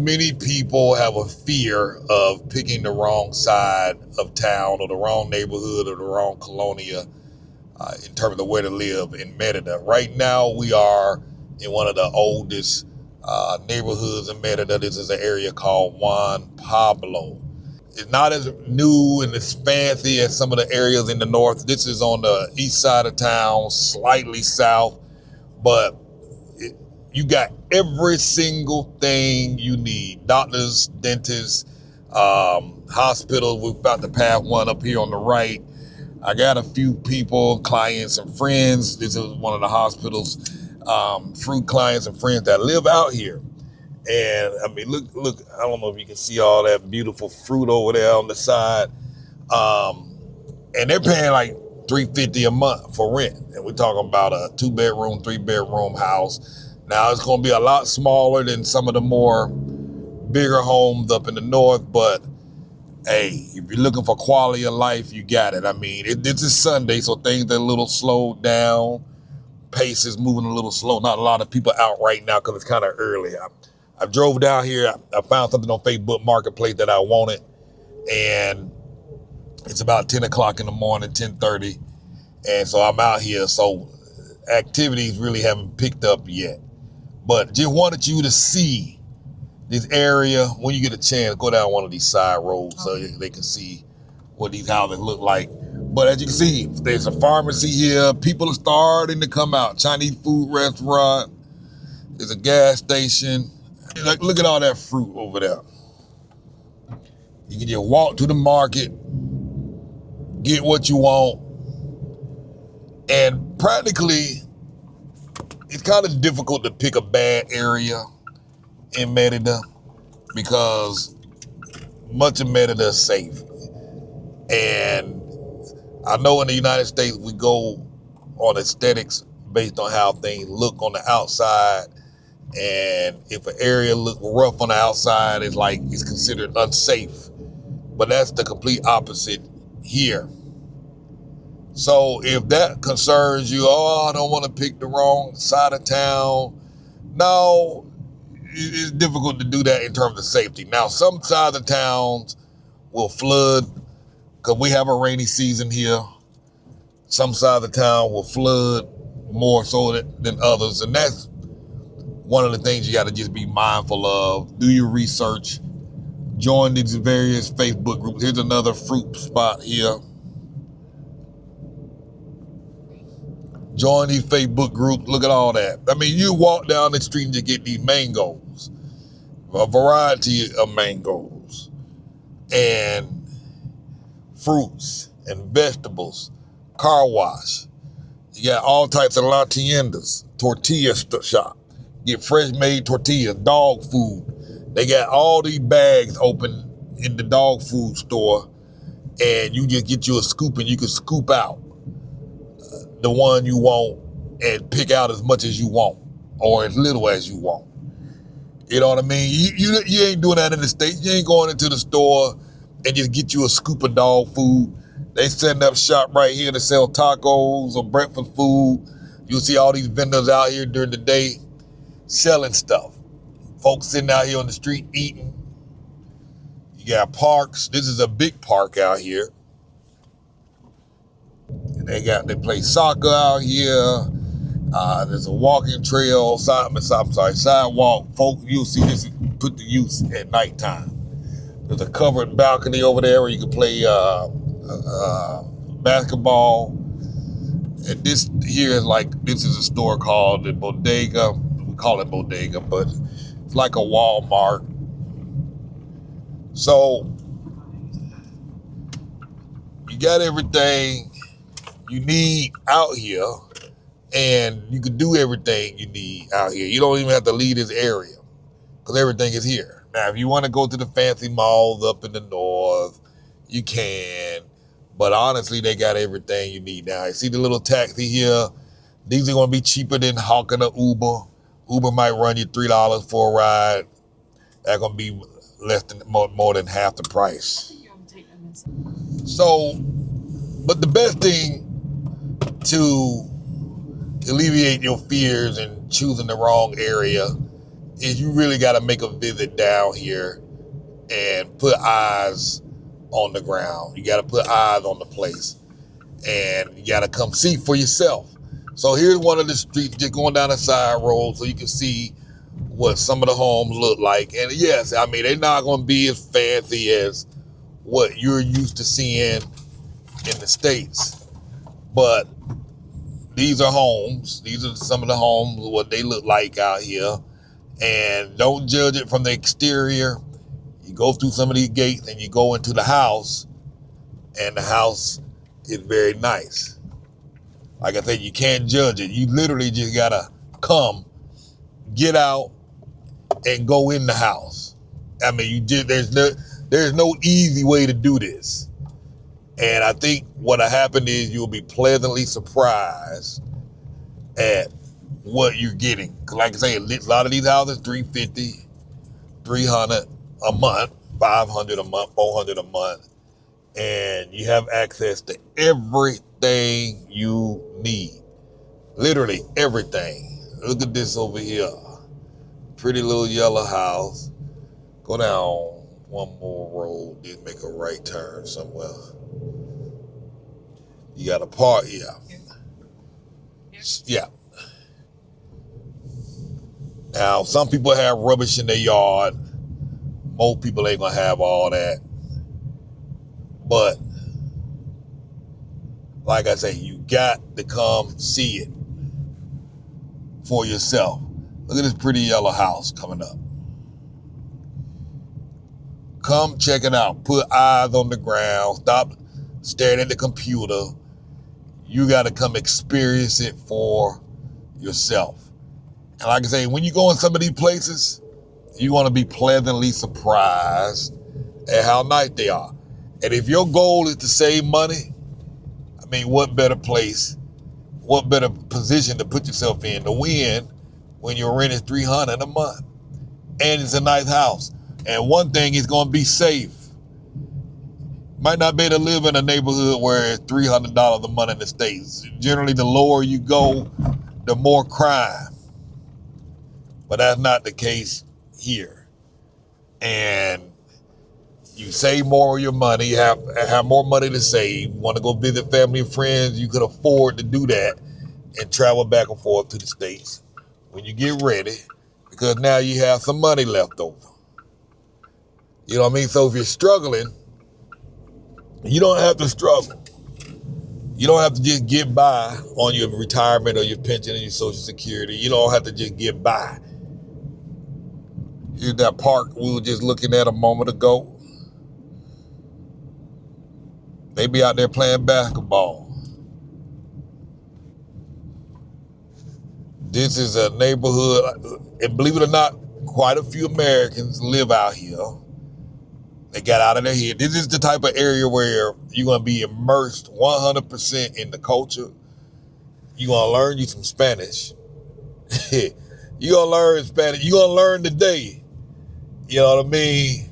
many people have a fear of picking the wrong side of town or the wrong neighborhood or the wrong colonia in terms of where to live in Merida. Right now, we are in one of the oldest neighborhoods in Merida. This is an area called Juan Pablo. It's not as new and as fancy as some of the areas in the north. This is on the east side of town, slightly south, but you got every single thing you need. Doctors, dentists, hospitals. We're about to pass one up here on the right. I got a few people, clients and friends. This is one of the hospitals, fruit clients and friends that live out here. And I mean, look, I don't know if you can see all that beautiful fruit over there on the side. And they're paying like $350 a month for rent. And we're talking about a 2-bedroom, 3-bedroom house. Now it's going to be a lot smaller than some of the more bigger homes up in the north, but hey, if you're looking for quality of life, you got it. I mean, this is Sunday, so things are a little slowed down. Pace is moving a little slow. Not a lot of people out right now because it's kind of early. I drove down here. I found something on Facebook Marketplace that I wanted, and it's about 10 o'clock in the morning, 10:30, and so I'm out here. So activities really haven't picked up yet, but just wanted you to see this area. When you get a chance, go down one of these side roads so they can see what these houses look like. But as you can see, there's a pharmacy here. People are starting to come out. Chinese food restaurant. There's a gas station. Like, look at all that fruit over there. You can just walk to the market, get what you want, and practically, it's kind of difficult to pick a bad area in Merida because much of Merida is safe. And I know in the United States, we go on aesthetics based on how things look on the outside. And if an area look rough on the outside, it's considered unsafe. But that's the complete opposite here. So if that concerns you, I don't want to pick the wrong side of town. No, it's difficult to do that in terms of safety. Now, some sides of towns will flood because we have a rainy season here. Some sides of town will flood more so than others. And that's one of the things you got to just be mindful of. Do your research. Join these various Facebook groups. Here's another fruit spot here. Join these Facebook groups. Look at all that. I mean, you walk down the street and you get these mangoes. A variety of mangoes. And fruits and vegetables. Car wash. You got all types of la tiendas. Tortilla shop. Get fresh made tortillas, dog food. They got all these bags open in the dog food store, and you just get you a scoop and you can scoop out the one you want and pick out as much as you want or as little as you want. You know what I mean? You ain't doing that in the States. You ain't going into the store and just get you a scoop of dog food. They setting up shop right here to sell tacos or breakfast food. You'll see all these vendors out here during the day selling stuff. Folks sitting out here on the street eating. You got parks. This is a big park out here. And they play soccer out here. There's a walking trail, sidewalk. Folks, you'll see this put to use at nighttime. There's a covered balcony over there where you can play basketball. And this here is this is a store called the Bodega. We call it Bodega, but it's like a Walmart. So you got everything you need out here, and you can do everything you need out here. You don't even have to leave this area because everything is here. Now, if you want to go to the fancy malls up in the north, you can. But honestly, they got everything you need now. You see the little taxi here? These are going to be cheaper than hawking an Uber. Uber might run you $3 for a ride. That's going to be less than more than half the price. So, but the best thing to alleviate your fears and choosing the wrong area is you really got to make a visit down here and put eyes on the ground. You got to put eyes on the place, and you got to come see for yourself. So here's one of the streets, just going down the side road so you can see what some of the homes look like. And yes, I mean, they're not going to be as fancy as what you're used to seeing in the States. But these are homes. These are some of the homes, what they look like out here. And don't judge it from the exterior. You go through some of these gates and you go into the house, and the house is very nice. Like I said, you can't judge it. You literally just gotta come, get out, and go in the house. I mean, there's no easy way to do this. And I think what'll happen is you'll be pleasantly surprised at what you're getting. Like I say, a lot of these houses, $350, $300 a month, $500 a month, $400 a month, and you have access to everything you need. Literally everything. Look at this over here. Pretty little yellow house. Go down one more road, then make a right turn somewhere. You got a park, yeah. Now, some people have rubbish in their yard. Most people ain't gonna have all that. But, like I say, you got to come see it for yourself. Look at this pretty yellow house coming up. Come check it out. Put eyes on the ground. Stop staring at the computer. You got to come experience it for yourself. And like I say, when you go in some of these places, you want to be pleasantly surprised at how nice they are. And if your goal is to save money, I mean, what better place, what better position to put yourself in to win when your rent is $300 a month and it's a nice house. And one thing is going to be safe. Might not be able to live in a neighborhood where it's $300 a month in the States. Generally, the lower you go, the more crime. But that's not the case here. And you save more of your money, you have more money to save. You want to go visit family and friends, you can afford to do that and travel back and forth to the States when you get ready, because now you have some money left over. You know what I mean? So if you're struggling, you don't have to struggle. You don't have to just get by on your retirement or your pension and your Social Security. You don't have to just get by. Here's that park we were just looking at a moment ago. They be out there playing basketball. This is a neighborhood, and believe it or not, quite a few Americans live out here. They got out of their head. This is the type of area where you're going to be immersed 100% in the culture. You're going to learn you some Spanish. You're going to learn Spanish. You're going to learn today. You know what I mean?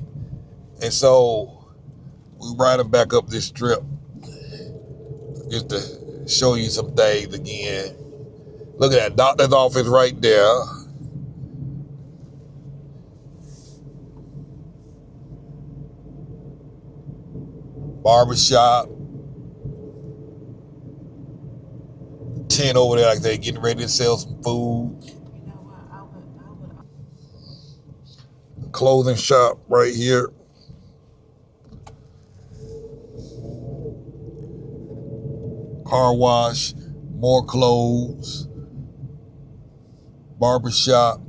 And so we're riding back up this strip just to show you some things again. Look at that doctor's office right there. Barbershop. Tent over there, like they getting ready to sell some food. Clothing shop right here. Car wash, more clothes. Barbershop.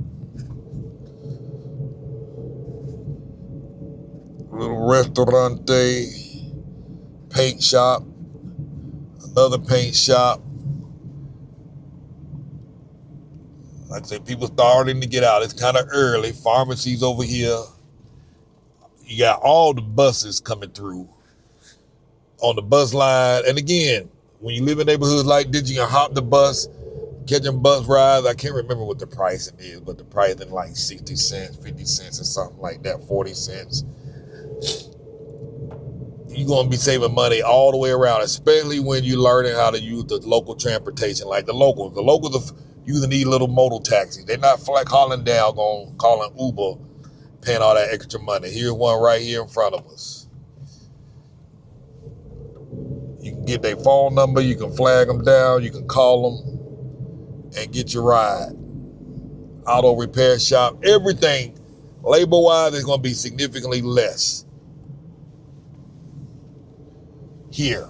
Little restaurante. Paint shop. Another paint shop. Like I say, people starting to get out. It's kind of early. Pharmacies over here. You got all the buses coming through on the bus line. And again, when you live in neighborhoods like this, you can hop the bus, catching bus rides. I can't remember what the pricing is, but the pricing like 60 cents, 50 cents or something like that, 40 cents. You're going to be saving money all the way around, especially when you're learning how to use the local transportation, like the locals. The locals are using these little modal taxis. They're not like calling down, calling Uber, paying all that extra money. Here's one right here in front of us. You can get their phone number, you can flag them down, you can call them and get your ride. Auto repair shop, everything labor-wise is going to be significantly less here.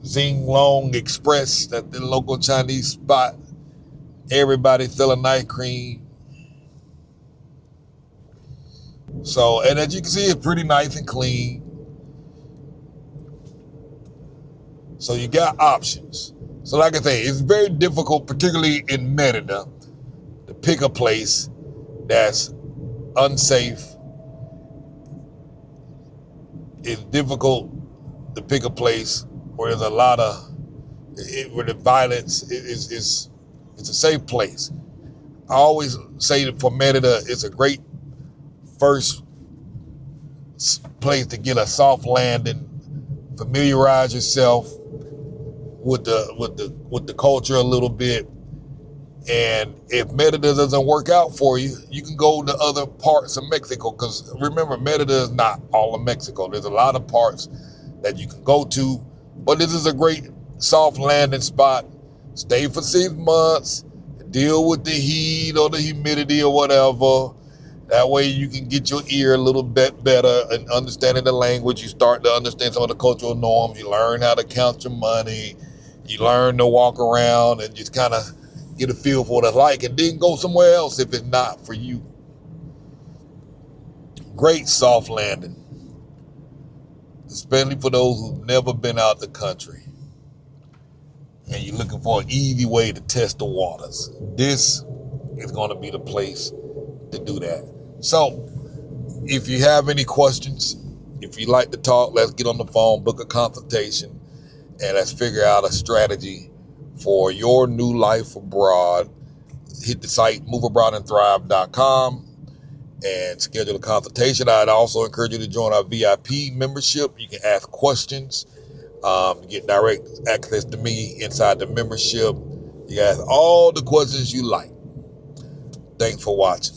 Xinglong Express, that's the local Chinese spot. Everybody selling night cream. So, and as you can see, it's pretty nice and clean. So you got options. So like I say, it's very difficult, particularly in Merida, to pick a place that's unsafe. It's difficult to pick a place where there's a lot of, where the violence is it's a safe place. I always say that for Merida, it's a great first place to get a soft landing, familiarize yourself with the culture a little bit. And if Merida doesn't work out for you, you can go to other parts of Mexico, because remember, Merida is not all of Mexico. There's a lot of parts that you can go to, but this is a great soft landing spot. Stay for 6 months, deal with the heat or the humidity or whatever. That way you can get your ear a little bit better and understanding the language. You start to understand some of the cultural norms. You learn how to count your money. You learn to walk around and just kind of get a feel for what it's like, and then go somewhere else if it's not for you. Great soft landing, especially for those who've never been out the country and you're looking for an easy way to test the waters. This is going to be the place to do that. So if you have any questions, if you like to talk, let's get on the phone, book a consultation, and let's figure out a strategy for your new life abroad. Hit the site moveabroadandthrive.com and schedule a consultation. I'd also encourage you to join our VIP membership. You can ask questions. You get direct access to me inside the membership. You can ask all the questions you like. Thanks for watching.